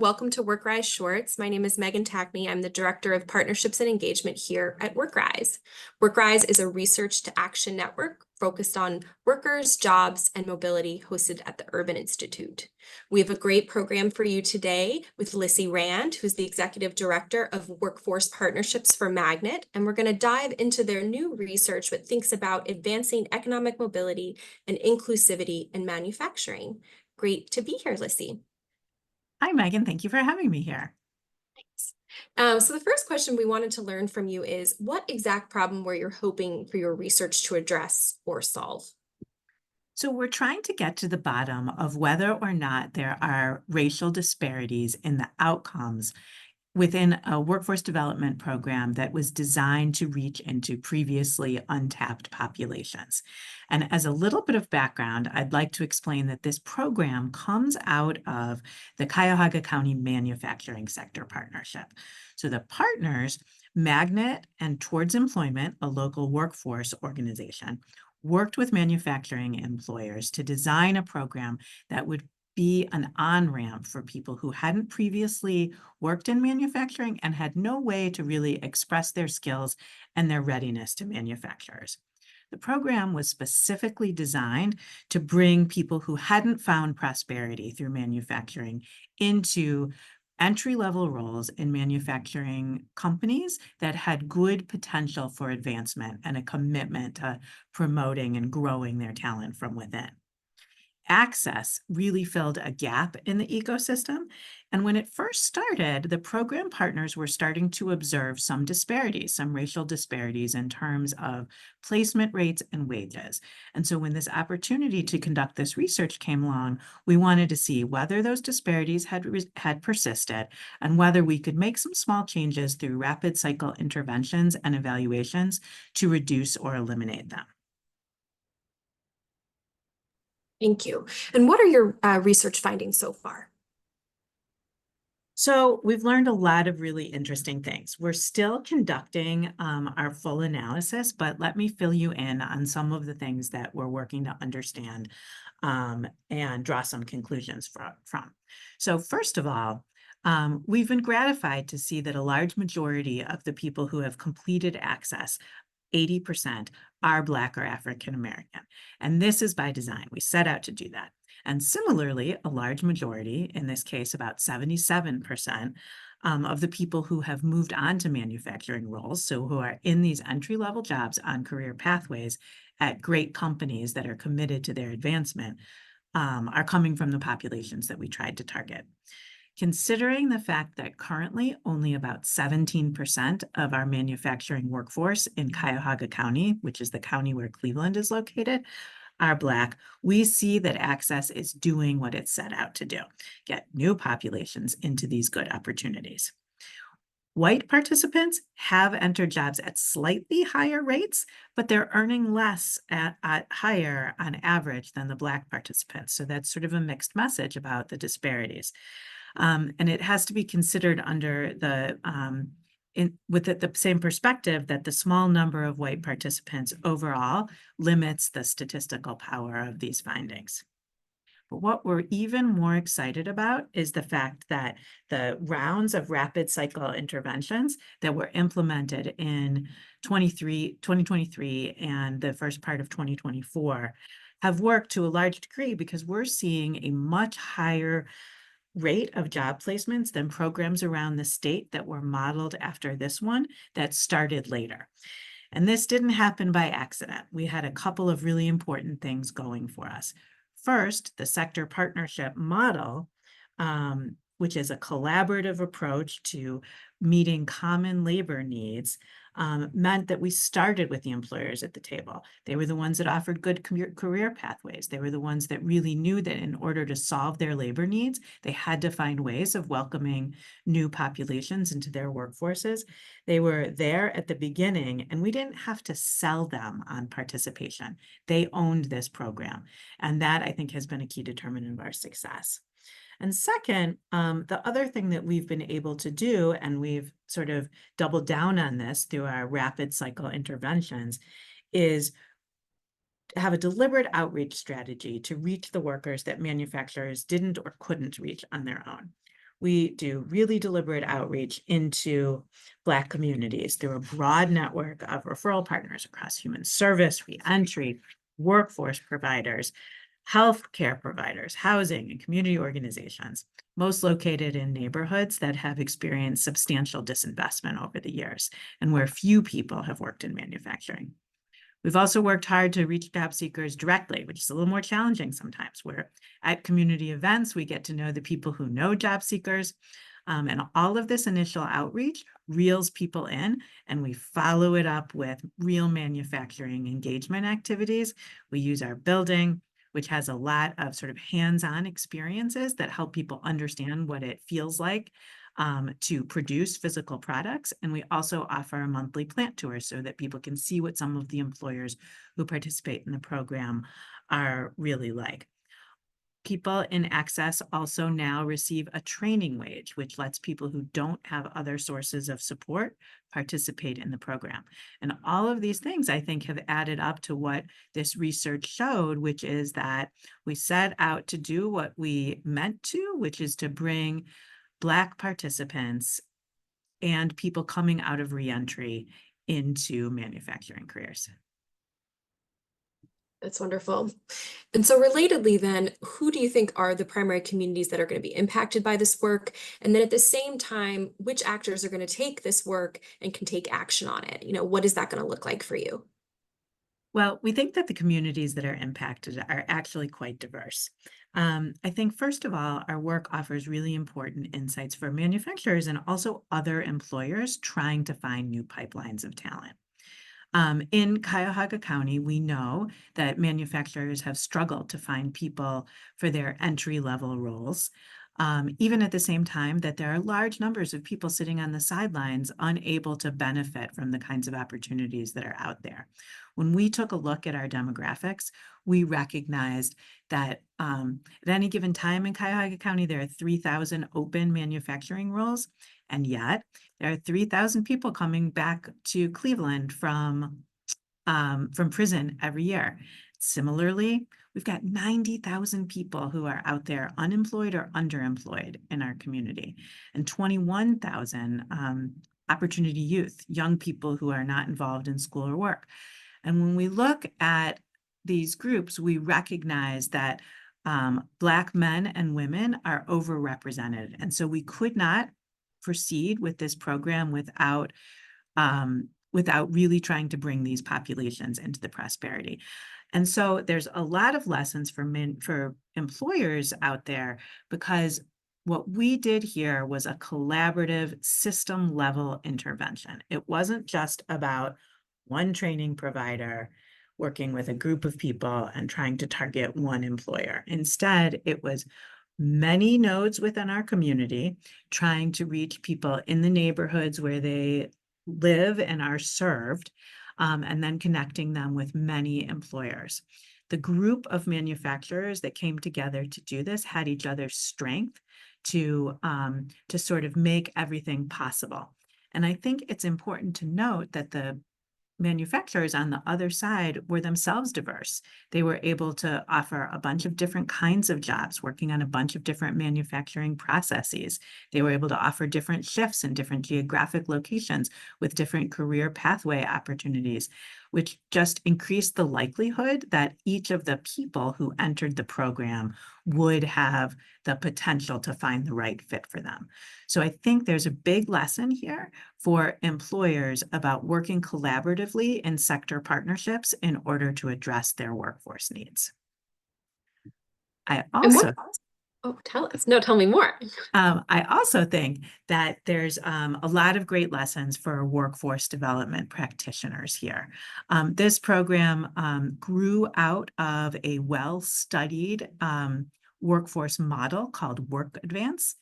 Welcome to WorkRise Shorts. My name is Megan Tackney. I'm the Director of Partnerships and Engagement here at WorkRise. WorkRise is a research to action network focused on workers, jobs, and mobility hosted at the Urban Institute. We have a great program for you today with Lissy Rand, who's the Executive Director of Workforce Partnerships for Magnet, and we're going to dive into their new research that thinks about advancing economic mobility and inclusivity in manufacturing. Great to be here, Lissy. Hi, Megan. Thank you for having me here. So the first question we wanted to learn from you is, what exact problem were you hoping for your research to address or solve? So we're trying to get to the bottom of whether or not there are racial disparities in the outcomes within a workforce development program that was designed to reach into previously untapped populations. And as a little bit of background, I'd like to explain that this program comes out of the Cuyahoga County Manufacturing Sector Partnership. So the partners, Magnet and Towards Employment, a local workforce organization, worked with manufacturing employers to design a program that would be an on-ramp for people who hadn't previously worked in manufacturing and had no way to really express their skills and their readiness to manufacturers. The program was specifically designed to bring people who hadn't found prosperity through manufacturing into entry-level roles in manufacturing companies that had good potential for advancement and a commitment to promoting and growing their talent from within. Access really filled a gap in the ecosystem. And when it first started, the program partners were starting to observe some disparities, some racial disparities in terms of placement rates and wages. And so when this opportunity to conduct this research came along, we wanted to see whether those disparities had persisted and whether we could make some small changes through rapid cycle interventions and evaluations to reduce or eliminate them. Thank you. And what are your research findings so far? So we've learned a lot of really interesting things. We're still conducting our full analysis, but let me fill you in on some of the things that we're working to understand and draw some conclusions from. So first of all, we've been gratified to see that a large majority of the people who have completed access, 80%, are Black or African American. And this is by design. We set out to do that. And similarly, a large majority, in this case, about 77%, of the people who have moved on to manufacturing roles, so who are in these entry-level jobs on career pathways at great companies that are committed to their advancement, are coming from the populations that we tried to target. Considering the fact that currently only about 17% of our manufacturing workforce in Cuyahoga County, which is the county where Cleveland is located, are Black, we see that Access is doing what it set out to do, get new populations into these good opportunities. White participants have entered jobs at slightly higher rates, but they're earning less at higher on average than the Black participants. So that's sort of a mixed message about the disparities. And it has to be considered under with the same perspective that the small number of white participants overall limits the statistical power of these findings. But what we're even more excited about is the fact that the rounds of rapid cycle interventions that were implemented in 2023 and the first part of 2024 have worked to a large degree because we're seeing a much higher rate of job placements than programs around the state that were modeled after this one that started later. And this didn't happen by accident. We had a couple of really important things going for us. First, the sector partnership model, which is a collaborative approach to meeting common labor needs, meant that we started with the employers at the table. They were the ones that offered good career pathways. They were the ones that really knew that in order to solve their labor needs, they had to find ways of welcoming new populations into their workforces. They were there at the beginning, and we didn't have to sell them on participation. They owned this program, and that, I think, has been a key determinant of our success. And second, the other thing that we've been able to do, and we've sort of doubled down on this through our rapid cycle interventions, is to have a deliberate outreach strategy to reach the workers that manufacturers didn't or couldn't reach on their own. we do really deliberate outreach into Black communities through a broad network of referral partners across human service, reentry, workforce providers, healthcare providers, housing, and community organizations, most located in neighborhoods that have experienced substantial disinvestment over the years and where few people have worked in manufacturing. We've also worked hard to reach job seekers directly, which is a little more challenging sometimes, where at community events, we get to know the people who know job seekers. And all of this initial outreach reels people in, and we follow it up with real manufacturing engagement activities. We use our building, which has a lot of sort of hands-on experiences that help people understand what it feels like to produce physical products. And we also offer a monthly plant tour so that people can see what some of the employers who participate in the program are really like. People in Access also now receive a training wage, which lets people who don't have other sources of support participate in the program. And all of these things, I think, have added up to what this research showed, which is that we set out to do what we meant to, which is to bring Black participants and people coming out of reentry into manufacturing careers. That's wonderful. And so relatedly then, who do you think are the primary communities that are going to be impacted by this work? And then at the same time, which actors are going to take this work and can take action on it? What is that going to look like for you? Well, we think that the communities that are impacted are actually quite diverse. I think, first of all, our work offers really important insights for manufacturers and also other employers trying to find new pipelines of talent. In Cuyahoga County, we know that manufacturers have struggled to find people for their entry-level roles, even at the same time that there are large numbers of people sitting on the sidelines unable to benefit from the kinds of opportunities that are out there. When we took a look at our demographics, we recognized that at any given time in Cuyahoga County, there are 3,000 open manufacturing roles, and yet there are 3,000 people coming back to Cleveland from prison every year. Similarly, we've got 90,000 people who are out there unemployed or underemployed in our community, and 21,000 opportunity youth, young people who are not involved in school or work. And when we look at these groups, we recognize that Black men and women are overrepresented. And so we could not proceed with this program without really trying to bring these populations into the prosperity. And so there's a lot of lessons for employers out there, because what we did here was a collaborative system level intervention. It wasn't just about one training provider working with a group of people and trying to target one employer. Instead, it was many nodes within our community trying to reach people in the neighborhoods where they live and are served, and then connecting them with many employers. The group of manufacturers that came together to do this had each other's strength to sort of make everything possible. And I think it's important to note that the manufacturers on the other side were themselves diverse. They were able to offer a bunch of different kinds of jobs, working on a bunch of different manufacturing processes. They were able to offer different shifts in different geographic locations with different career pathway opportunities, which just increased the likelihood that each of the people who entered the program would have the potential to find the right fit for them. So I think there's a big lesson here for employers about working collaboratively in sector partnerships in order to address their workforce needs. I also tell us. No, tell me more. I also think that there's a lot of great lessons for workforce development practitioners here. This program grew out of a well-studied workforce model called WorkAdvance.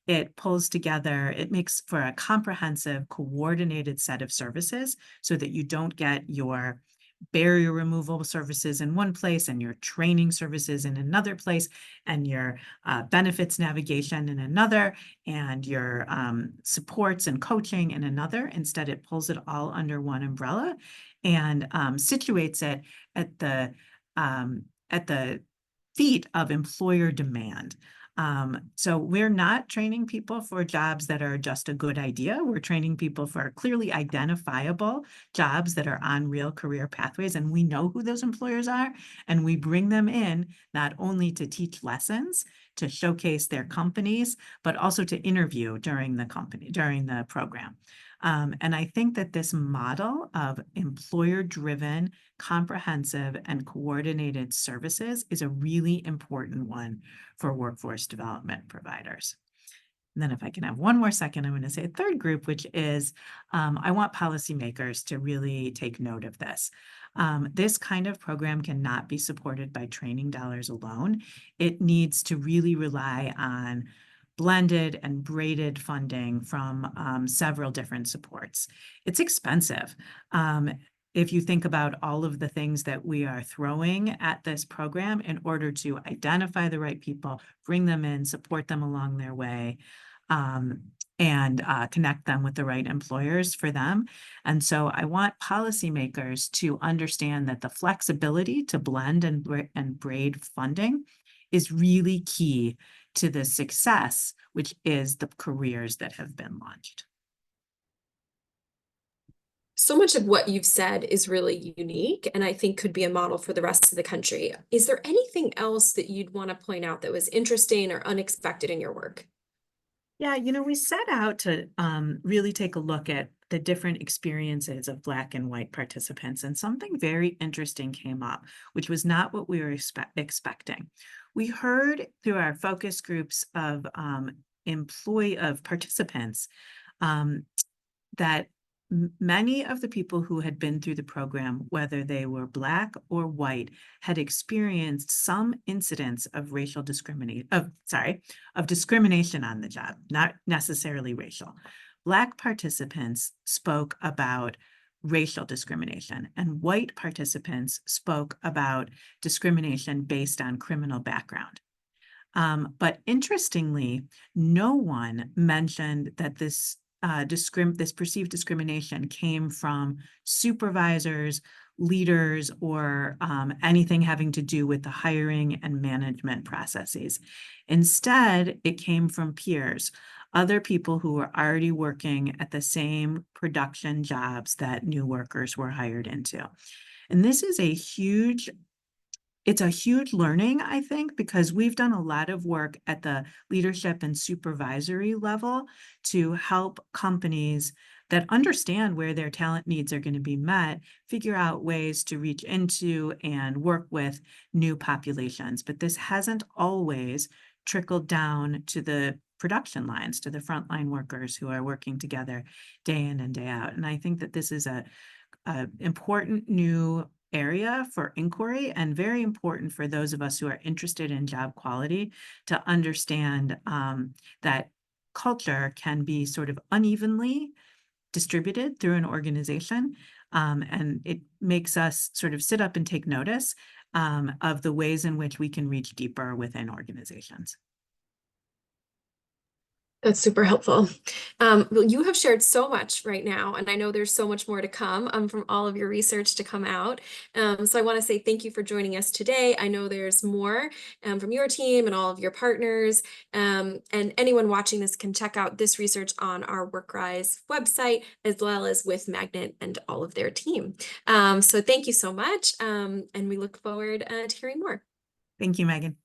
It pulls together, it makes for a comprehensive, coordinated set of services so that you don't get your barrier removal services in one place and your training services in another place and your benefits navigation in another and your supports and coaching in another. Instead, it pulls it all under one umbrella and situates it at the feet of employer demand. So we're not training people for jobs that are just a good idea. We're training people for clearly identifiable jobs that are on real career pathways, and we know who those employers are, and we bring them in not only to teach lessons, to showcase their companies, but also to interview during the program. And I think that this model of employer-driven, comprehensive, and coordinated services is a really important one for workforce development providers. And then if I can have one more second, I'm going to say a third group, which is I want policymakers to really take note of this. This kind of program cannot be supported by training dollars alone. It needs to really rely on blended and braided funding from several different supports. It's expensive. If you think about all of the things that we are throwing at this program in order to identify the right people, bring them in, support them along their way, and connect them with the right employers for them. And so I want policymakers to understand that the flexibility to blend and braid funding is really key to the success, which is the careers that have been launched. So much of what you've said is really unique and I think could be a model for the rest of the country. Is there anything else that you'd want to point out that was interesting or unexpected in your work? Yeah, we set out to really take a look at the different experiences of Black and white participants, and something very interesting came up, which was not what we were expecting. We heard through our focus groups of participants that many of the people who had been through the program, whether they were Black or white, had experienced some incidents of discrimination on the job, not necessarily racial. Black participants spoke about racial discrimination, and white participants spoke about discrimination based on criminal background. But interestingly, no one mentioned that this perceived discrimination came from supervisors, leaders, or anything having to do with the hiring and management processes. Instead, it came from peers, other people who were already working at the same production jobs that new workers were hired into. And this is it's a huge learning, I think, because we've done a lot of work at the leadership and supervisory level to help companies that understand where their talent needs are going to be met, figure out ways to reach into and work with new populations. But this hasn't always trickled down to the production lines, to the frontline workers who are working together day in and day out. And I think that this is a important new area for inquiry, and very important for those of us who are interested in job quality to understand that culture can be sort of unevenly distributed through an organization. And it makes us sort of sit up and take notice of the ways in which we can reach deeper within organizations. That's super helpful. Well, you have shared so much right now, and I know there's so much more to come from all of your research to come out. So I want to say thank you for joining us today. I know there's more from your team and all of your partners. And anyone watching this can check out this research on our WorkRise website, as well as with Magnet and all of their team. So thank you so much, and we look forward to hearing more. Thank you, Megan.